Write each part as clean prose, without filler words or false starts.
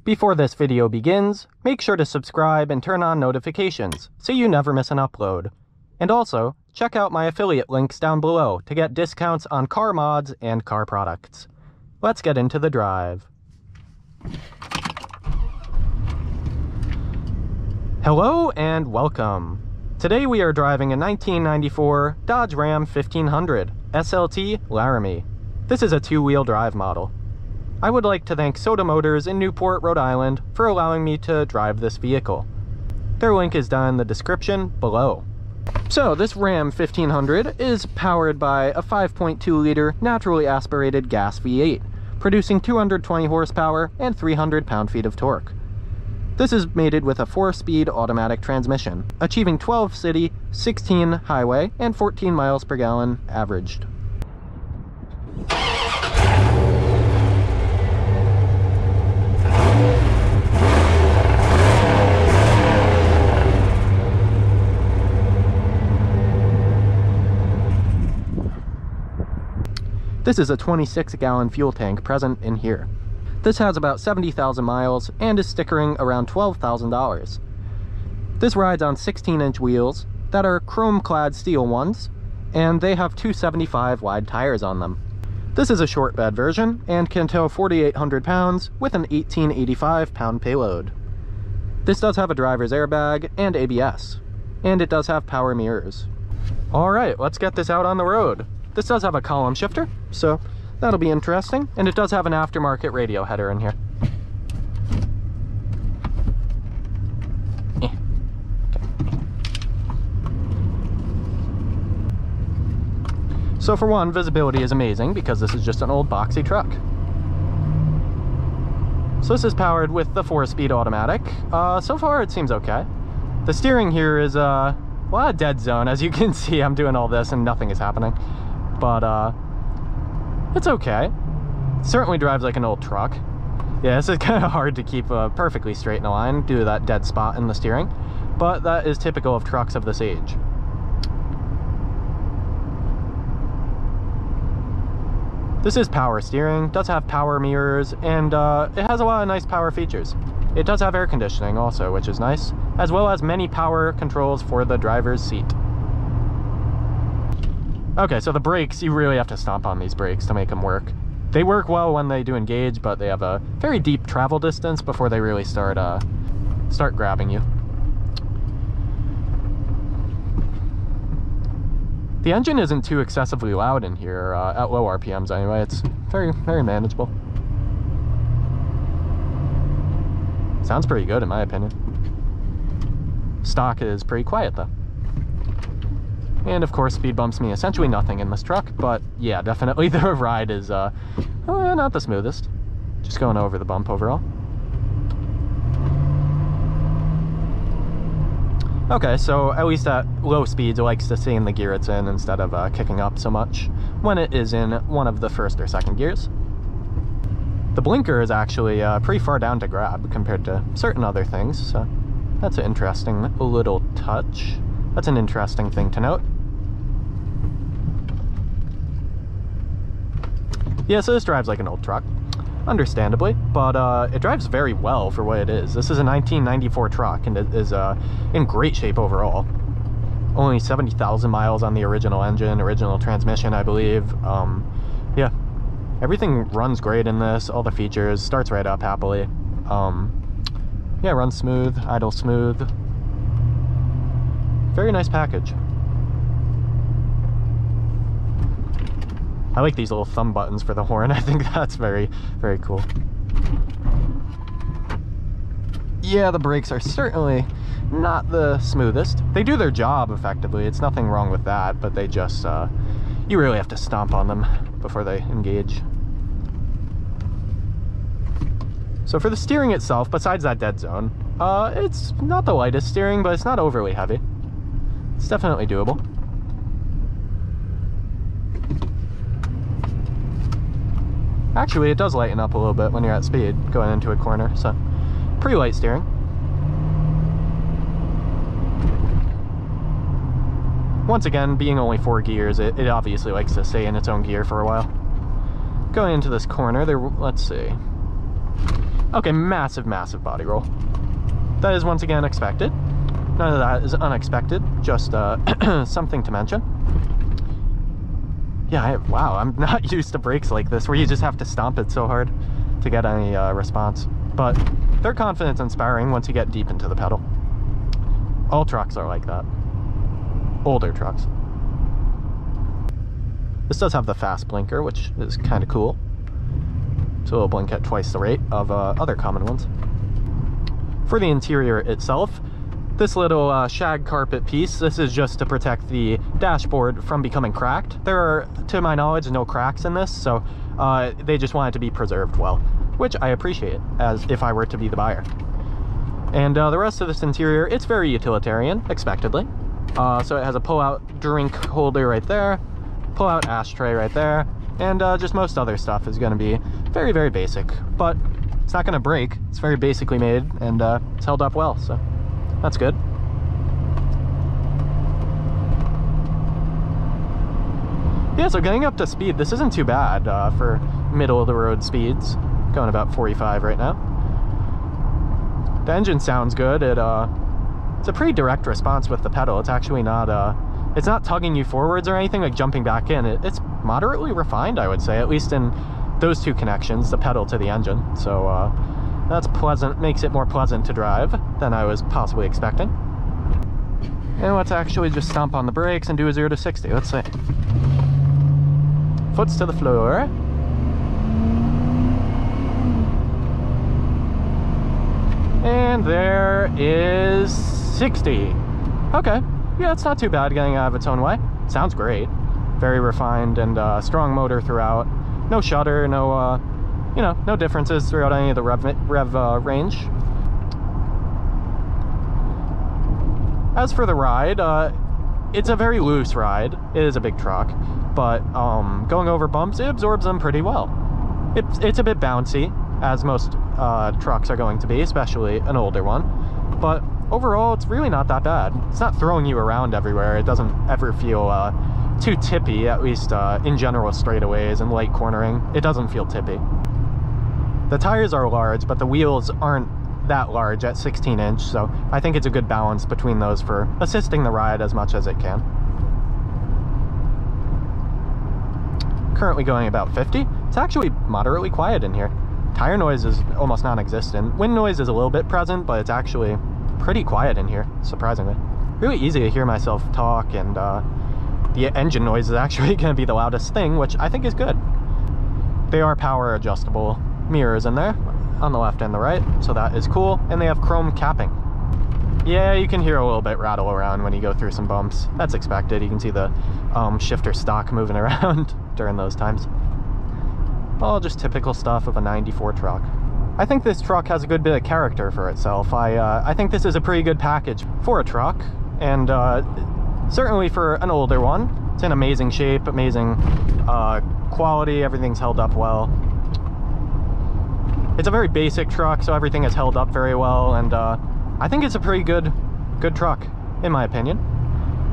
Before this video begins, make sure to subscribe and turn on notifications so you never miss an upload. And also, check out my affiliate links down below to get discounts on car mods and car products. Let's get into the drive. Hello and welcome. Today we are driving a 1994 Dodge Ram 1500 SLT Laramie. This is a two-wheel drive model. I would like to thank Soda Motors in Newport, Rhode Island for allowing me to drive this vehicle. Their link is down in the description below. So this Ram 1500 is powered by a 5.2-liter naturally aspirated gas V8, producing 220 horsepower and 300 pound-feet of torque. This is mated with a 4-speed automatic transmission, achieving 12 city, 16 highway, and 14 miles per gallon averaged. This is a 26-gallon fuel tank present in here. This has about 70,000 miles and is stickering around $12,000. This rides on 16-inch wheels that are chrome-clad steel ones, and they have 275 wide tires on them. This is a short bed version and can tow 4,800 pounds with an 1,885 pound payload. This does have a driver's airbag and ABS, and it does have power mirrors. Alright, let's get this out on the road. This does have a column shifter, so that'll be interesting, and it does have an aftermarket radio header in here. So for one, visibility is amazing because this is just an old boxy truck. So this is powered with the 4-speed automatic. So far it seems okay. The steering here is a dead zone. As you can see, I'm doing all this and nothing is happening. But it's okay. It certainly drives like an old truck. Yeah, this is kind of hard to keep perfectly straight in a line due to that dead spot in the steering, but that is typical of trucks of this age. This is power steering, does have power mirrors, and it has a lot of nice power features. It does have air conditioning also, which is nice, as well as many power controls for the driver's seat. Okay, so the brakes, you really have to stomp on these brakes to make them work. They work well when they do engage, but they have a very deep travel distance before they really start grabbing you. The engine isn't too excessively loud in here, at low RPMs anyway. It's very, very manageable. Sounds pretty good in my opinion. Stock is pretty quiet though. And of course, speed bumps mean essentially nothing in this truck, but yeah, definitely the ride is not the smoothest. Just going over the bump overall. Okay, so at least at low speeds, it likes to stay in the gear it's in instead of kicking up so much when it is in one of the first or second gears. The blinker is actually pretty far down to grab compared to certain other things, so that's an interesting little touch. That's an interesting thing to note. Yeah, so this drives like an old truck, understandably, but it drives very well for what it is. This is a 1994 truck, and it is in great shape overall. Only 70,000 miles on the original engine, original transmission, I believe. Yeah, everything runs great in this, all the features, starts right up happily. Yeah, runs smooth, idle smooth. Very nice package. I like these little thumb buttons for the horn. I think that's very, very cool. Yeah, the brakes are certainly not the smoothest. They do their job effectively. It's nothing wrong with that, but they just, you really have to stomp on them before they engage. So for the steering itself, besides that dead zone, it's not the lightest steering, but it's not overly heavy. It's definitely doable. Actually, it does lighten up a little bit when you're at speed, going into a corner, so pretty light steering. Once again, being only 4 gears, it obviously likes to stay in its own gear for a while. Going into this corner, let's see. Okay, massive, massive body roll. That is once again expected. None of that is unexpected, just something to mention. Yeah, wow, I'm not used to brakes like this, where you just have to stomp it so hard to get any response. But they're confidence inspiring once you get deep into the pedal. All trucks are like that. Older trucks. This does have the fast blinker, which is kind of cool. So it'll blink at twice the rate of other common ones. For the interior itself, this little shag carpet piece, this is just to protect the dashboard from becoming cracked. There are, to my knowledge, no cracks in this, so they just want it to be preserved well, which I appreciate, as if I were to be the buyer. And the rest of this interior, it's very utilitarian, expectedly. So it has a pull-out drink holder right there, pull-out ashtray right there, and just most other stuff is going to be very, very basic. But it's not going to break. It's very basically made, and it's held up well, so that's good. Yeah, so getting up to speed, this isn't too bad for middle-of-the-road speeds. Going about 45 right now. The engine sounds good. It's a pretty direct response with the pedal. It's actually not it's not tugging you forwards or anything, like jumping back in. It's moderately refined, I would say, at least in those two connections, the pedal to the engine. So that's pleasant, makes it more pleasant to drive than I was possibly expecting. And let's actually just stomp on the brakes and do a 0 to 60. Let's see. Foots to the floor. And there is 60. Okay, yeah, it's not too bad getting out of its own way. Sounds great. Very refined and strong motor throughout. No shudder, no, you know, no differences throughout any of the rev range. As for the ride, it's a very loose ride. It is a big truck, but going over bumps, it absorbs them pretty well. It's a bit bouncy, as most trucks are going to be, especially an older one. But overall, it's really not that bad. It's not throwing you around everywhere. It doesn't ever feel too tippy, at least in general straightaways and light cornering. It doesn't feel tippy. The tires are large, but the wheels aren't that large at 16-inch, so I think it's a good balance between those for assisting the ride as much as it can. Currently going about 50. It's actually moderately quiet in here. Tire noise is almost non-existent. Wind noise is a little bit present, but it's actually pretty quiet in here, surprisingly. Really easy to hear myself talk, and the engine noise is actually going to be the loudest thing, which I think is good. They are power adjustable mirrors in there, on the left and the right, so that is cool, and they have chrome capping. Yeah, you can hear a little bit rattle around when you go through some bumps. That's expected. You can see the shifter stock moving around during those times. All just typical stuff of a 94 truck. I think this truck has a good bit of character for itself. I think this is a pretty good package for a truck, and certainly for an older one. It's in amazing shape, amazing quality, everything's held up well. It's a very basic truck, so everything is held up very well, and I think it's a pretty good truck, in my opinion.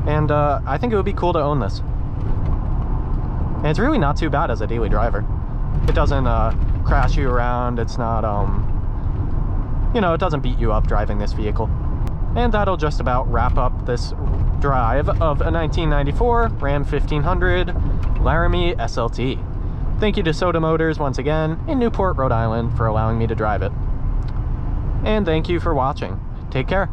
And I think it would be cool to own this. And it's really not too bad as a daily driver. It doesn't crash you around, it's not, you know, it doesn't beat you up driving this vehicle. And that'll just about wrap up this drive of a 1994 Ram 1500 Laramie SLT. Thank you to Soda Motors once again in Newport, Rhode Island for allowing me to drive it. And thank you for watching. Take care.